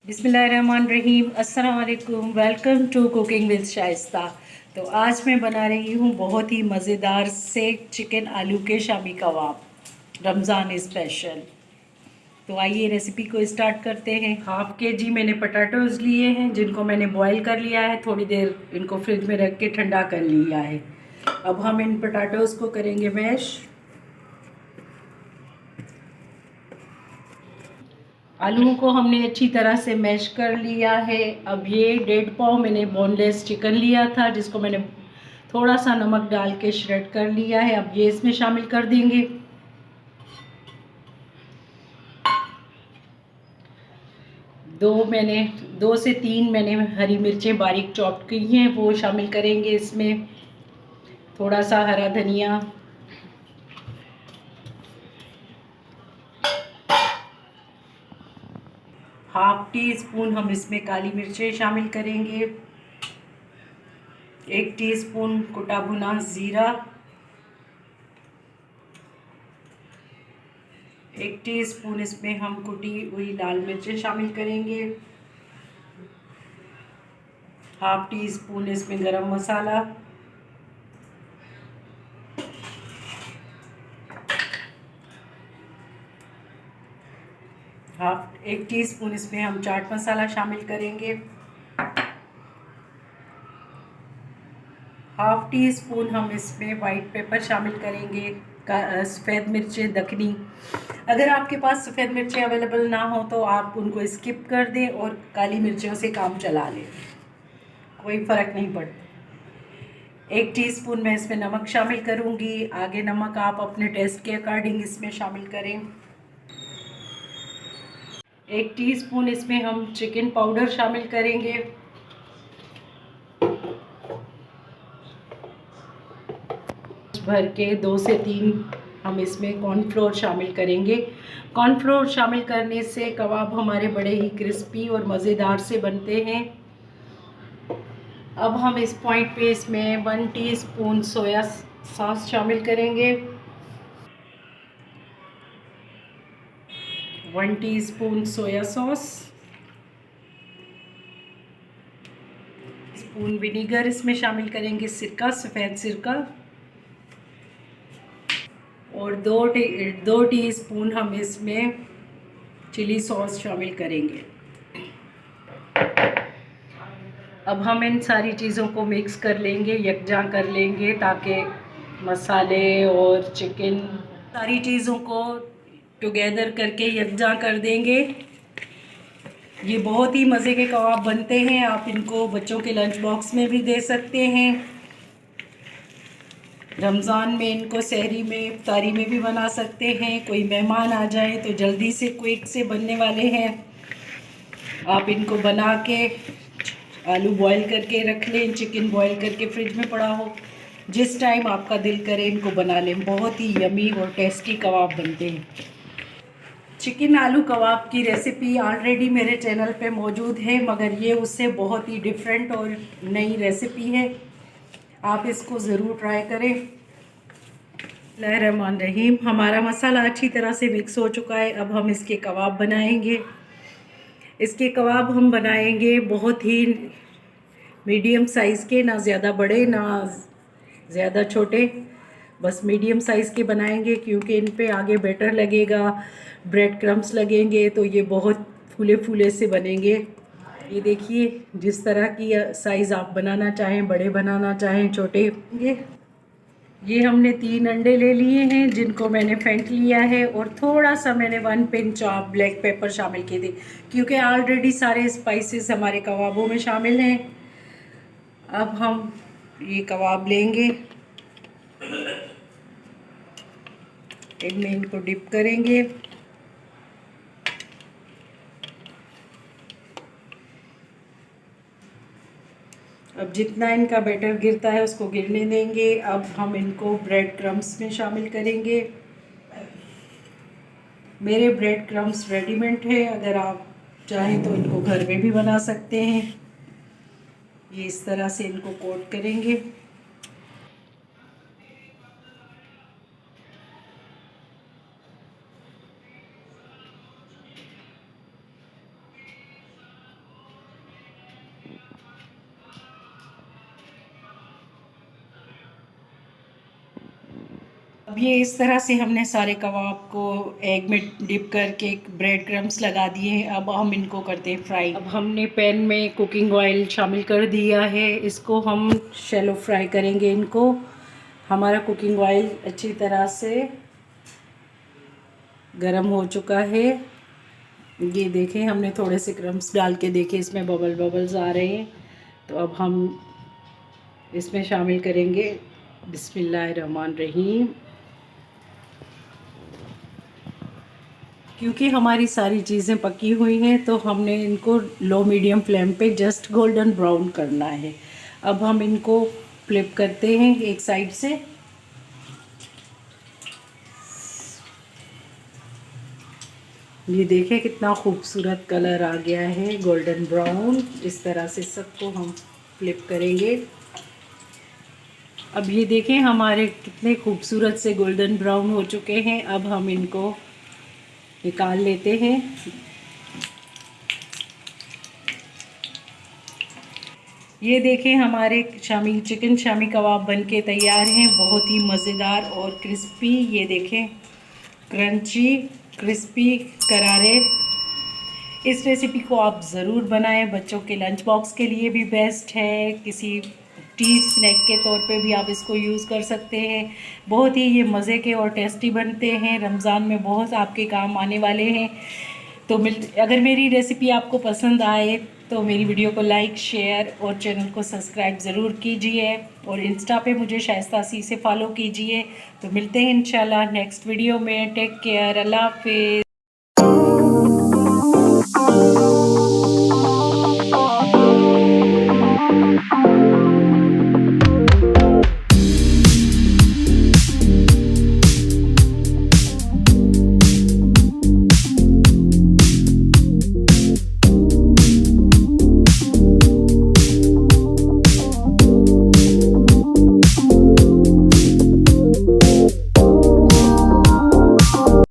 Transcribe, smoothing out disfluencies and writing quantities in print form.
बिस्मिल्लाहिर्रहमानिर्रहीम। अस्सलाम वालेकुम। Welcome to cooking with Shaista. तो आज मैं बना रही हूँ बहुत ही मज़ेदार से चिकन आलू के शामी कबाब, रमज़ान स्पेशल। तो आइए रेसिपी को स्टार्ट करते हैं। हाफ़ के जी मैंने पटाटोज़ लिए हैं, जिनको मैंने बॉईल कर लिया है, थोड़ी देर इनको फ्रिज में रख के ठंडा कर लिया है। अब हम इन पटाटोज़ को करेंगे मैश। आलूओं को हमने अच्छी तरह से मैश कर लिया है। अब ये 1.5 पाव मैंने बोनलेस चिकन लिया था, जिसको मैंने थोड़ा सा नमक डाल के श्रेड कर लिया है। अब ये इसमें शामिल कर देंगे। दो से तीन मैंने हरी मिर्चें बारीक चॉप की हैं, वो शामिल करेंगे इसमें। थोड़ा सा हरा धनिया, हाफ टी स्पून हम इसमें काली मिर्चें शामिल करेंगे। 1 टीस्पून कुटा भुना ज़ीरा, 1 टीस्पून इसमें हम कुटी हुई लाल मिर्चें शामिल करेंगे। हाफ टी स्पून इसमें गरम मसाला, हाफ 1 टीस्पून इसमें हम चाट मसाला शामिल करेंगे। हाफ टी स्पून हम इसमें वाइट पेपर शामिल करेंगे। सफ़ेद मिर्चें दखनी, अगर आपके पास सफ़ेद मिर्चें अवेलेबल ना हो तो आप उनको स्किप कर दें और काली मिर्चों से काम चला लें, कोई फ़र्क नहीं पड़ता। 1 टीस्पून मैं इसमें नमक शामिल करूँगी। आगे नमक आप अपने टेस्ट के अकॉर्डिंग इसमें शामिल करें। 1 टीस्पून इसमें हम चिकन पाउडर शामिल करेंगे। भर के 2 से 3 हम इसमें कॉर्नफ्लोर शामिल करेंगे। कॉर्नफ्लोर शामिल करने से कबाब हमारे बड़े ही क्रिस्पी और मज़ेदार से बनते हैं। अब हम इस पॉइंट पे इसमें 1 टीस्पून सोया सॉस शामिल करेंगे। 1 teaspoon soya sauce, spoon vinegar इसमें शामिल करेंगे, सिरका, सफ़ेद सिरका, और 2 टीस्पून हम इसमें चिली सॉस शामिल करेंगे। अब हम इन सारी चीज़ों को मिक्स कर लेंगे, यकजा कर लेंगे, ताकि मसाले और चिकन सारी चीज़ों को टुगेदर करके यकजा कर देंगे। ये बहुत ही मज़े के कबाब बनते हैं। आप इनको बच्चों के लंच बॉक्स में भी दे सकते हैं। रमज़ान में इनको सहरी में, इफ्तारी में भी बना सकते हैं। कोई मेहमान आ जाए तो जल्दी से क्विक से बनने वाले हैं। आप इनको बना के आलू बॉईल करके रख लें, चिकन बॉईल करके फ्रिज में पड़ा हो, जिस टाइम आपका दिल करे इनको बना लें। बहुत ही यमी और टेस्टी कबाब बनते हैं। चिकन आलू कबाब की रेसिपी ऑलरेडी मेरे चैनल पे मौजूद है, मगर ये उससे बहुत ही डिफरेंट और नई रेसिपी है। आप इसको ज़रूर ट्राई करें। बिस्मिल्लाहिर्रहमानिर्रहीम। हमारा मसाला अच्छी तरह से मिक्स हो चुका है। अब हम इसके कबाब बनाएंगे। इसके कबाब हम बनाएंगे बहुत ही मीडियम साइज़ के, ना ज़्यादा बड़े ना ज़्यादा छोटे, बस मीडियम साइज़ के बनाएंगे, क्योंकि इन पे आगे बैटर लगेगा, ब्रेड क्रम्स लगेंगे, तो ये बहुत फूले फूले से बनेंगे। ये देखिए, जिस तरह की साइज़ आप बनाना चाहें, बड़े बनाना चाहें, छोटे। ये हमने 3 अंडे ले लिए हैं, जिनको मैंने फेंट लिया है, और थोड़ा सा मैंने 1 पिंच ऑफ ब्लैक पेपर शामिल किए थे, क्योंकि ऑलरेडी सारे स्पाइसेस हमारे कबाबों में शामिल हैं। अब हम ये कबाब लेंगे, इनमें इनको डिप करेंगे। अब जितना इनका बैटर गिरता है उसको गिरने देंगे। अब हम इनको ब्रेड क्रम्स में शामिल करेंगे। मेरे ब्रेड क्रम्स रेडीमेड है, अगर आप चाहें तो इनको घर में भी बना सकते हैं। ये इस तरह से इनको कोट करेंगे। अब ये इस तरह से हमने सारे कबाब को एग में डिप करके ब्रेड क्रम्स लगा दिए हैं। अब हम इनको करते हैं फ्राई। अब हमने पैन में कुकिंग ऑयल शामिल कर दिया है, इसको हम शैलो फ्राई करेंगे इनको। हमारा कुकिंग ऑयल अच्छी तरह से गरम हो चुका है। ये देखें, हमने थोड़े से क्रम्स डाल के देखे, इसमें बबल्स आ रहे हैं। तो अब हम इसमें शामिल करेंगे बिस्मिल्लाहिर्रहमानिर्रहीम। क्योंकि हमारी सारी चीज़ें पकी हुई हैं तो हमने इनको लो मीडियम फ्लेम पे जस्ट गोल्डन ब्राउन करना है। अब हम इनको फ्लिप करते हैं एक साइड से। ये देखें कितना खूबसूरत कलर आ गया है, गोल्डन ब्राउन। इस तरह से सबको हम फ्लिप करेंगे। अब ये देखें हमारे कितने खूबसूरत से गोल्डन ब्राउन हो चुके हैं। अब हम इनको निकाल लेते हैं। ये देखें हमारे चिकन शामी कबाब बनके तैयार हैं, बहुत ही मज़ेदार और क्रिस्पी। ये देखें, क्रंची, क्रिस्पी, करारे। इस रेसिपी को आप ज़रूर बनाएं, बच्चों के लंच बॉक्स के लिए भी बेस्ट है। किसी टी स्नैक के तौर पे भी आप इसको यूज़ कर सकते हैं। बहुत ही ये मज़े के और टेस्टी बनते हैं, रमज़ान में बहुत आपके काम आने वाले हैं। तो अगर मेरी रेसिपी आपको पसंद आए तो मेरी वीडियो को लाइक, शेयर और चैनल को सब्सक्राइब ज़रूर कीजिए। और इंस्टा पे मुझे शाइस्ता सी से फॉलो कीजिए। तो मिलते हैं इंशाल्लाह नेक्स्ट वीडियो में। टेक केयर, अल्लाह हाफिज़।